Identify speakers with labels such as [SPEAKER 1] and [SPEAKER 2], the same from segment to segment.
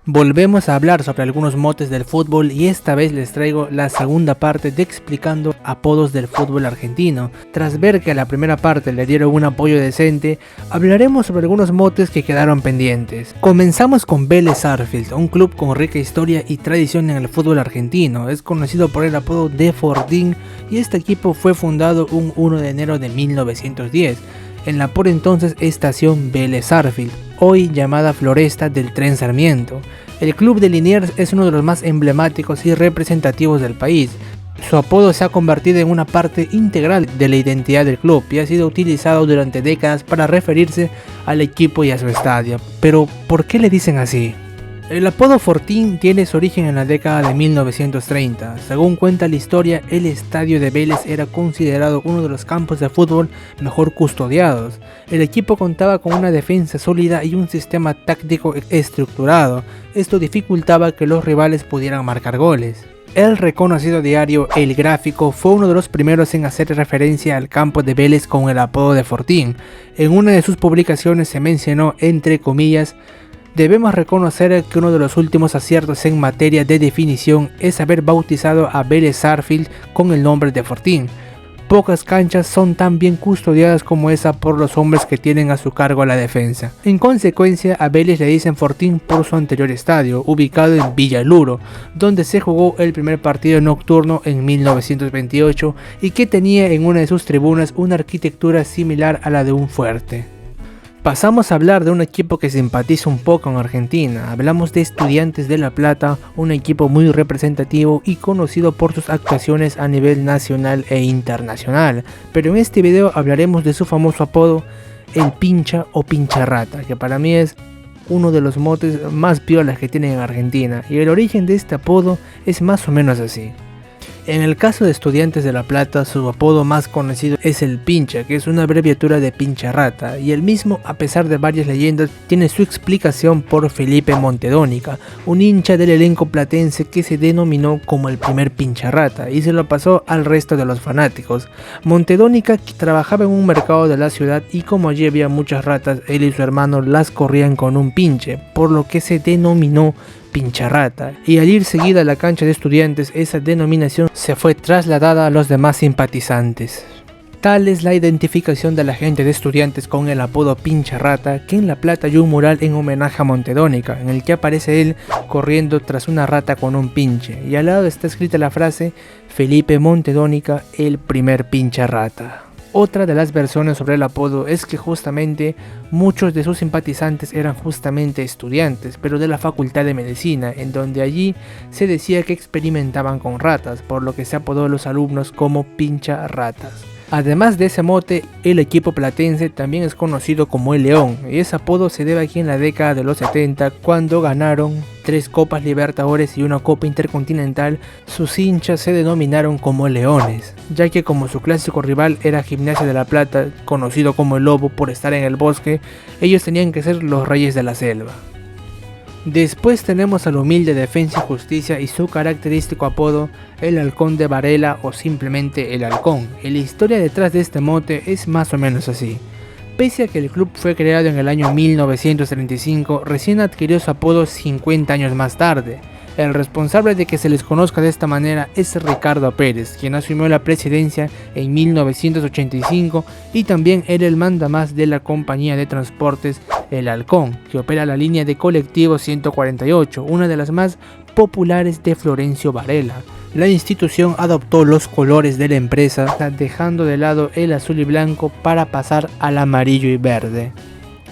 [SPEAKER 1] Volvemos a hablar sobre algunos motes del fútbol y esta vez les traigo la segunda parte de explicando apodos del fútbol argentino. Tras ver que a la primera parte le dieron un apoyo decente, hablaremos sobre algunos motes que quedaron pendientes. Comenzamos con Vélez Sarsfield, un club con rica historia y tradición en el fútbol argentino. Es conocido por el apodo de Fortín y este equipo fue fundado un 1 de enero de 1910 en la por entonces estación Vélez Sarsfield, hoy llamada Floresta del Tren Sarmiento. El club de Liniers es uno de los más emblemáticos y representativos del país. Su apodo se ha convertido en una parte integral de la identidad del club y ha sido utilizado durante décadas para referirse al equipo y a su estadio. Pero, ¿por qué le dicen así? El apodo Fortín tiene su origen en la década de 1930. Según cuenta la historia, el estadio de Vélez era considerado uno de los campos de fútbol mejor custodiados. El equipo contaba con una defensa sólida y un sistema táctico estructurado. Esto dificultaba que los rivales pudieran marcar goles. El reconocido diario El Gráfico fue uno de los primeros en hacer referencia al campo de Vélez con el apodo de Fortín. En una de sus publicaciones se mencionó, entre comillas: debemos reconocer que uno de los últimos aciertos en materia de definición es haber bautizado a Vélez Sarsfield con el nombre de Fortín. Pocas canchas son tan bien custodiadas como esa por los hombres que tienen a su cargo la defensa. En consecuencia, a Vélez le dicen Fortín por su anterior estadio, ubicado en Villa Luro, donde se jugó el primer partido nocturno en 1928 y que tenía en una de sus tribunas una arquitectura similar a la de un fuerte. Pasamos a hablar de un equipo que simpatiza un poco en Argentina. Hablamos de Estudiantes de La Plata, un equipo muy representativo y conocido por sus actuaciones a nivel nacional e internacional. Pero en este video hablaremos de su famoso apodo, el pincha o pincharrata, que para mí es uno de los motes más piolas que tienen en Argentina. Y el origen de este apodo es más o menos así. En el caso de Estudiantes de La Plata, su apodo más conocido es el pincha, que es una abreviatura de pincharrata, y el mismo, a pesar de varias leyendas, tiene su explicación por Felipe Montedónica, un hincha del elenco platense que se denominó como el primer pincharrata y se lo pasó al resto de los fanáticos. Montedónica trabajaba en un mercado de la ciudad y como allí había muchas ratas, él y su hermano las corrían con un pinche, por lo que se denominó pincharrata, y al ir seguida a la cancha de Estudiantes, esa denominación se fue trasladada a los demás simpatizantes. Tal es la identificación de la gente de Estudiantes con el apodo pincharrata, que en La Plata hay un mural en homenaje a Montedónica, en el que aparece él corriendo tras una rata con un pinche, y al lado está escrita la frase: Felipe Montedónica, el primer pincharrata. Otra de las versiones sobre el apodo es que justamente muchos de sus simpatizantes eran justamente estudiantes, pero de la Facultad de Medicina, en donde allí se decía que experimentaban con ratas, por lo que se apodó a los alumnos como pincharratas. Además de ese mote, el equipo platense también es conocido como el León, y ese apodo se debe aquí en la década de los 70, cuando ganaron 3 Copas Libertadores y una Copa Intercontinental. Sus hinchas se denominaron como Leones, ya que como su clásico rival era Gimnasia de La Plata, conocido como el Lobo por estar en el bosque, ellos tenían que ser los reyes de la selva. Después tenemos al humilde Defensa y Justicia y su característico apodo, el Halcón de Varela o simplemente el Halcón. Y la historia detrás de este mote es más o menos así. Pese a que el club fue creado en el año 1935, recién adquirió su apodo 50 años más tarde. El responsable de que se les conozca de esta manera es Ricardo Pérez, quien asumió la presidencia en 1985 y también era el mandamás de la compañía de transportes El Halcón, que opera la línea de colectivo 148, una de las más populares de Florencio Varela. La institución adoptó los colores de la empresa, dejando de lado el azul y blanco para pasar al amarillo y verde.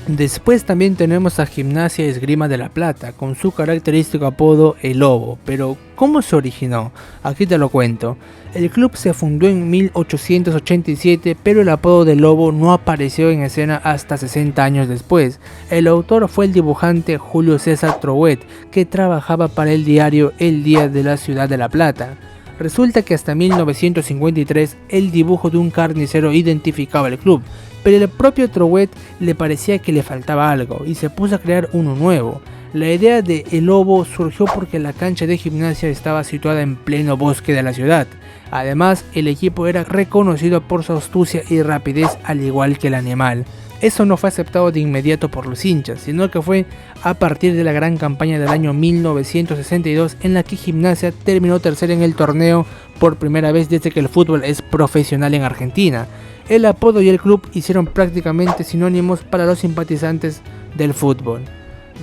[SPEAKER 1] Después también tenemos a Gimnasia y Esgrima de La Plata, con su característico apodo El Lobo. Pero, ¿cómo se originó? Aquí te lo cuento. El club se fundó en 1887, pero el apodo de Lobo no apareció en escena hasta 60 años después. El autor fue el dibujante Julio César Trouet, que trabajaba para el diario El Día de la Ciudad de La Plata. Resulta que hasta 1953 el dibujo de un carnicero identificaba el club, pero el propio Trouet le parecía que le faltaba algo y se puso a crear uno nuevo. La idea de El Lobo surgió porque la cancha de Gimnasia estaba situada en pleno bosque de la ciudad. Además, el equipo era reconocido por su astucia y rapidez al igual que el animal. Eso no fue aceptado de inmediato por los hinchas, sino que fue a partir de la gran campaña del año 1962 en la que Gimnasia terminó tercera en el torneo por primera vez desde que el fútbol es profesional en Argentina. El apodo y el club hicieron prácticamente sinónimos para los simpatizantes del fútbol,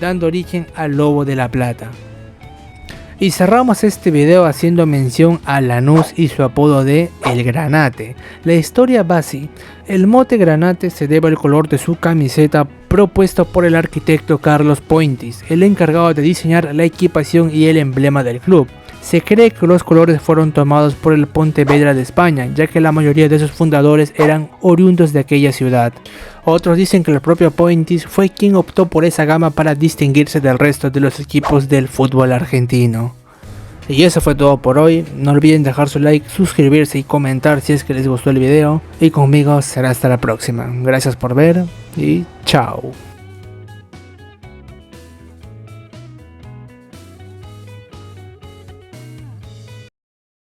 [SPEAKER 1] dando origen al Lobo de la Plata. Y cerramos este video haciendo mención a Lanús y su apodo de El Granate. La historia va así: el mote Granate se debe al color de su camiseta propuesto por el arquitecto Carlos Pointis, el encargado de diseñar la equipación y el emblema del club. Se cree que los colores fueron tomados por el Pontevedra de España, ya que la mayoría de sus fundadores eran oriundos de aquella ciudad. Otros dicen que el propio Pointis fue quien optó por esa gama para distinguirse del resto de los equipos del fútbol argentino. Y eso fue todo por hoy. No olviden dejar su like, suscribirse y comentar si es que les gustó el video. Y conmigo será hasta la próxima. Gracias por ver y chao.